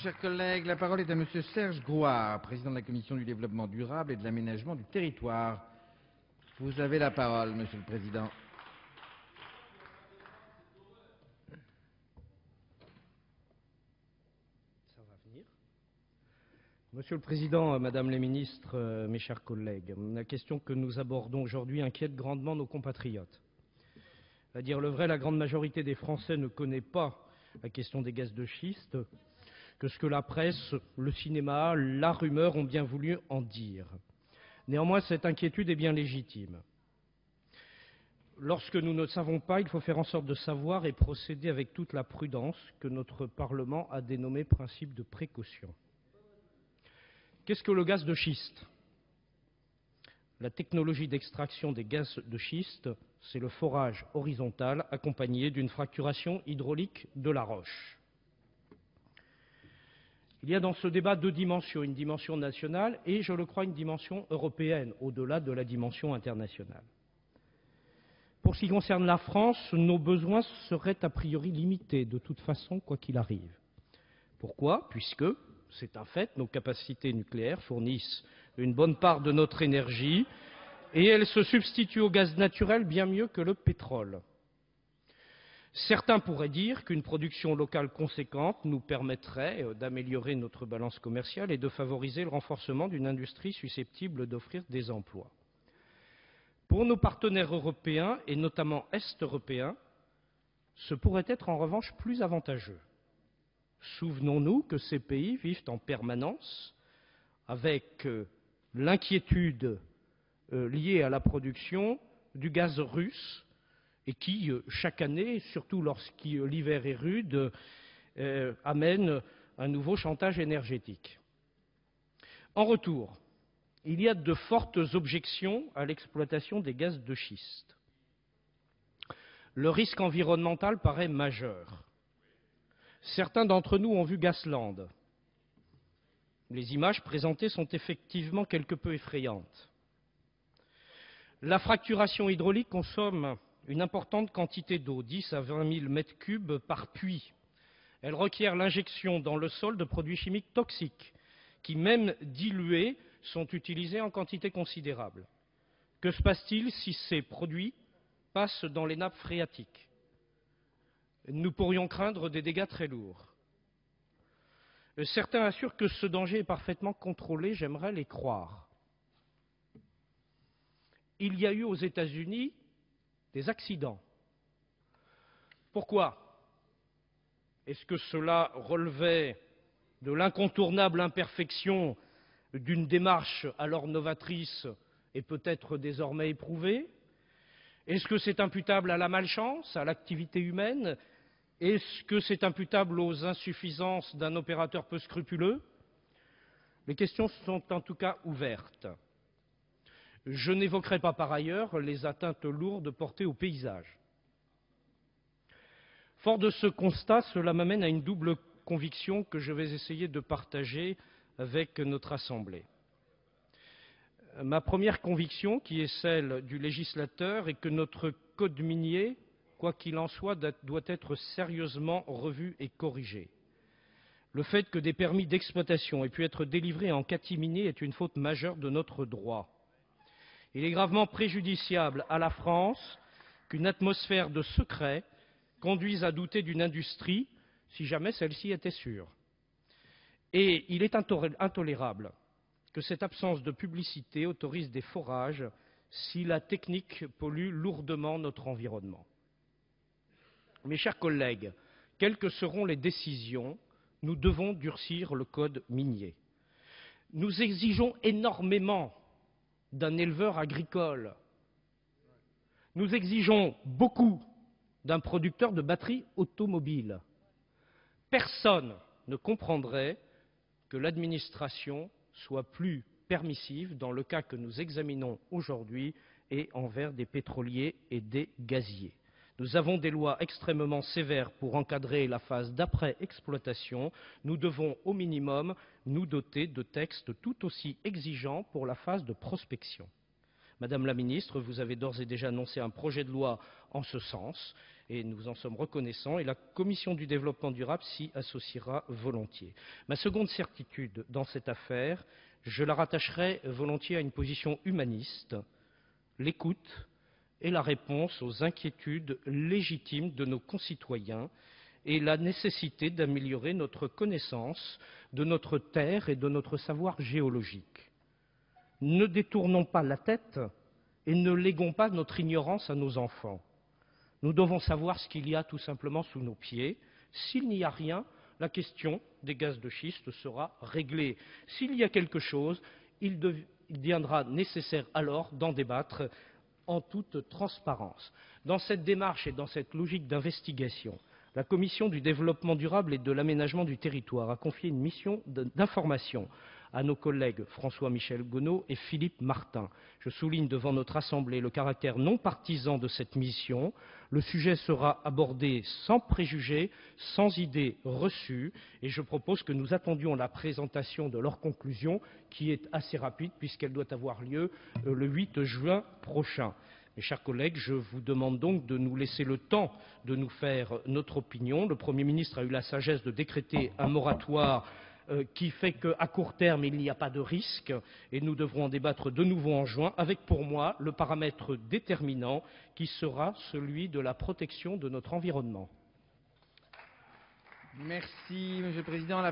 Chers collègues, la parole est à Monsieur Serge Grouard, président de la Commission du développement durable et de l'aménagement du territoire. Vous avez la parole, Monsieur le Président. Ça va venir. Monsieur le Président, Madame les ministres, mes chers collègues, la question que nous abordons aujourd'hui inquiète grandement nos compatriotes. À dire le vrai, la grande majorité des Français ne connaît pas la question des gaz de schiste, que ce que la presse, le cinéma, la rumeur ont bien voulu en dire. Néanmoins, cette inquiétude est bien légitime. Lorsque nous ne savons pas, il faut faire en sorte de savoir et procéder avec toute la prudence que notre Parlement a dénommé principe de précaution. Qu'est-ce que le gaz de schiste? La technologie d'extraction des gaz de schiste, c'est le forage horizontal accompagné d'une fracturation hydraulique de la roche. Il y a dans ce débat deux dimensions, une dimension nationale et, je le crois, une dimension européenne, au-delà de la dimension internationale. Pour ce qui concerne la France, nos besoins seraient a priori limités, de toute façon, quoi qu'il arrive. Pourquoi? Puisque, c'est un fait, nos capacités nucléaires fournissent une bonne part de notre énergie et elles se substituent au gaz naturel bien mieux que le pétrole. Certains pourraient dire qu'une production locale conséquente nous permettrait d'améliorer notre balance commerciale et de favoriser le renforcement d'une industrie susceptible d'offrir des emplois. Pour nos partenaires européens, et notamment est-européens, ce pourrait être en revanche plus avantageux. Souvenons-nous que ces pays vivent en permanence avec l'inquiétude liée à la production du gaz russe et qui, chaque année, surtout lorsque l'hiver est rude, amène un nouveau chantage énergétique. En retour, il y a de fortes objections à l'exploitation des gaz de schiste. Le risque environnemental paraît majeur. Certains d'entre nous ont vu Gasland. Les images présentées sont effectivement quelque peu effrayantes. La fracturation hydraulique consomme une importante quantité d'eau, 10 à 20 000 mètres cubes par puits. Elle requiert l'injection dans le sol de produits chimiques toxiques qui, même dilués, sont utilisés en quantité considérable. Que se passe-t-il si ces produits passent dans les nappes phréatiques? Nous pourrions craindre des dégâts très lourds. Certains assurent que ce danger est parfaitement contrôlé, j'aimerais les croire. Il y a eu aux États-Unis des accidents. Pourquoi? Est-ce que cela relevait de l'incontournable imperfection d'une démarche alors novatrice et peut-être désormais éprouvée? Est-ce que c'est imputable à la malchance, à l'activité humaine? Est-ce que c'est imputable aux insuffisances d'un opérateur peu scrupuleux? Les questions sont en tout cas ouvertes. Je n'évoquerai pas par ailleurs les atteintes lourdes portées au paysage. Fort de ce constat, cela m'amène à une double conviction que je vais essayer de partager avec notre Assemblée. Ma première conviction, qui est celle du législateur, est que notre code minier, quoi qu'il en soit, doit être sérieusement revu et corrigé. Le fait que des permis d'exploitation aient pu être délivrés en catimini est une faute majeure de notre droit. Il est gravement préjudiciable à la France qu'une atmosphère de secret conduise à douter d'une industrie, si jamais celle-ci était sûre. Et il est intolérable que cette absence de publicité autorise des forages si la technique pollue lourdement notre environnement. Mes chers collègues, quelles que seront les décisions, nous devons durcir le code minier. Nous exigeons énormément d'un éleveur agricole. Nous exigeons beaucoup d'un producteur de batteries automobiles. Personne ne comprendrait que l'administration soit plus permissive dans le cas que nous examinons aujourd'hui et envers des pétroliers et des gaziers. Nous avons des lois extrêmement sévères pour encadrer la phase d'après-exploitation. Nous devons au minimum nous doter de textes tout aussi exigeants pour la phase de prospection. Madame la ministre, vous avez d'ores et déjà annoncé un projet de loi en ce sens et nous en sommes reconnaissants, et la Commission du développement durable s'y associera volontiers. Ma seconde certitude dans cette affaire, je la rattacherai volontiers à une position humaniste, l'écoute et la réponse aux inquiétudes légitimes de nos concitoyens et la nécessité d'améliorer notre connaissance de notre terre et de notre savoir géologique. Ne détournons pas la tête et ne léguons pas notre ignorance à nos enfants. Nous devons savoir ce qu'il y a tout simplement sous nos pieds. S'il n'y a rien, la question des gaz de schiste sera réglée. S'il y a quelque chose, il deviendra nécessaire alors d'en débattre en toute transparence. Dans cette démarche et dans cette logique d'investigation, la Commission du développement durable et de l'aménagement du territoire a confié une mission d'information à nos collègues François-Michel Gonod et Philippe Martin. Je souligne devant notre Assemblée le caractère non partisan de cette mission. Le sujet sera abordé sans préjugés, sans idées reçues, et je propose que nous attendions la présentation de leurs conclusions, qui est assez rapide puisqu'elle doit avoir lieu le 8 juin prochain. Mes chers collègues, je vous demande donc de nous laisser le temps de nous faire notre opinion. Le Premier ministre a eu la sagesse de décréter un moratoire qui fait qu'à court terme, il n'y a pas de risque et nous devrons en débattre de nouveau en juin avec, pour moi, le paramètre déterminant qui sera celui de la protection de notre environnement. Merci, Monsieur le Président.